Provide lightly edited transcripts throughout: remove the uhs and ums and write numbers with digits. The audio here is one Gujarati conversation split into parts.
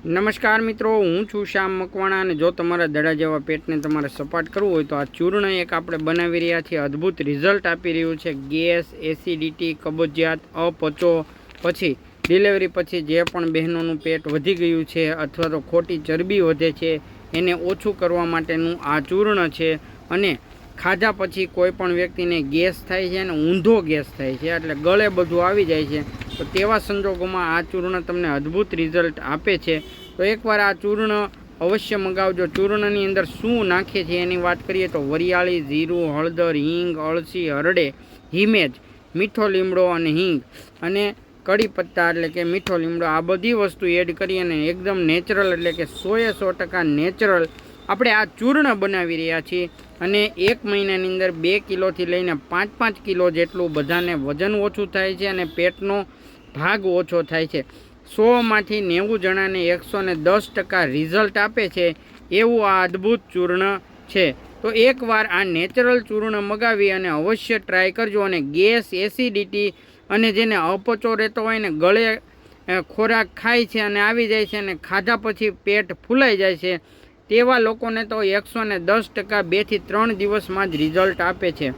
નમસ્કાર મિત્રો, હું છું શ્યામ મકવાણા અને જો તમારા દડા જેવા પેટને તમારે સપાટ કરવું હોય તો આ ચૂર્ણ એક આપણે બનાવી રહ્યા છીએ. અદ્ભુત રિઝલ્ટ આપી રહ્યું છે. ગેસ, એસિડિટી, કબજિયાત, અપચો, પછી ડિલિવરી પછી જે પણ બહેનોનું પેટ વધી ગયું છે અથવા તો ખોટી ચરબી વધે છે એને ઓછું કરવા માટેનું આ ચૂર્ણ છે. અને ખાધા પછી કોઈ પણ વ્યક્તિને ગેસ થાય છે અને ઊંધો ગેસ થાય છે, એટલે ગળે બધું આવી જાય છે. તો તેવા સંજોગોમાં આ ચૂર્ણ તમને અદ્ભુત રિઝલ્ટ આપે છે. તો એકવાર આ ચૂર્ણ અવશ્ય મંગાવજો. ચૂર્ણની અંદર શું નાખે છે એની વાત કરીએ તો વરિયાળી, જીરું, હળદર, હિંગ, અળસી, હરડે, હિમેજ, મીઠો લીમડો અને હિંગ અને કડી પત્તા એટલે કે મીઠો લીમડો, આ બધી વસ્તુ એડ કરી અને એકદમ નેચરલ એટલે કે 100% નેચરલ આપણે આ ચૂર્ણ બનાવી રહ્યા છીએ. અને 1 મહિનાની અંદર 2 કિલોથી લઈને 5-5 કિલો જેટલું બધાને વજન ઓછું થાય છે અને પેટનો ભાગ ઓછો થાય છે. 100માંથી 90 જણાને 110% રિઝલ્ટ આપે છે એવું આ અદ્ભુત ચૂર્ણ છે. તો એકવાર આ નેચરલ ચૂર્ણ મગાવી અને અવશ્ય ટ્રાય કરજો. અને ગેસ, એસિડિટી અને જેને અપચો રહેતો હોય ને, ગળે ખોરાક ખાય છે અને આવી જાય છે અને ખાધા પછી પેટ ફૂલાઈ જાય છે, તેવા લોકોને તો 110% 2 થી 3 દિવસમાં જ રિઝલ્ટ આપે છે.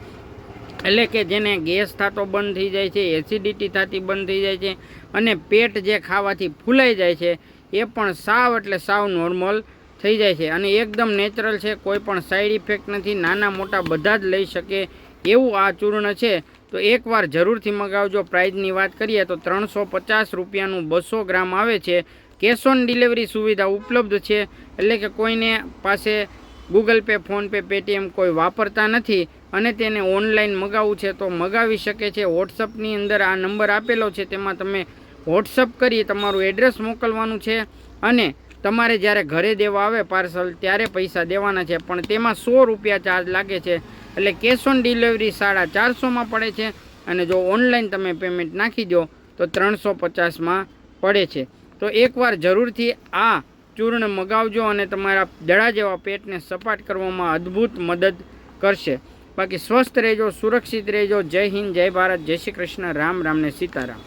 એટલે કે જેને ગેસ થતો બંધ થઈ જાય છે, એસિડિટી થતી બંધ થઈ જાય છે અને પેટ જે ખાવાથી ફૂલાઈ જાય છે એ પણ સાવ એટલે સાવ નોર્મલ થઈ જાય છે. અને એકદમ નેચરલ છે, કોઈ પણ સાઈડ ઇફેક્ટ નથી. નાના મોટા બધા જ લઈ શકે એવું આ ચૂર્ણ છે. તો એકવાર જરૂરથી મગાવજો. પ્રાઇઝની વાત કરીએ તો 350 રૂપિયાનું 200 ગ્રામ આવે છે. કેશ ઓન ડિલિવરી સુવિધા ઉપલબ્ધ છે. એટલે કે કોઈને પાસે ગૂગલ પે, ફોનપે, પેટીએમ કોઈ વાપરતા નથી અને તેને ઓનલાઈન મગાવવું છે તો મગાવી શકે છે. વોટ્સઅપની અંદર આ નંબર આપેલો છે, તેમાં તમે વોટ્સઅપ કરી તમારું એડ્રેસ મોકલવાનું છે અને તમારે જ્યારે ઘરે દેવા આવે પાર્સલ ત્યારે પૈસા દેવાના છે, પણ તેમાં 100 રૂપિયા ચાર્જ લાગે છે. એટલે કેશ ઓન ડિલિવરી 450માં પડે છે અને જો ઓનલાઈન તમે પેમેન્ટ નાખી દો તો 350માં પડે છે. તો એકવાર જરૂરથી આ ચૂર્ણ મગાવજો અને તમારા દડા જેવા પેટને સપાટ કરવામાં અદ્ભુત મદદ કરશે. બાકી સ્વસ્થ રહેજો, સુરક્ષિત રહેજો. જય હિન્દ, જય ભારત, જય શ્રી કૃષ્ણ, રામ રામ ને સીતારામ.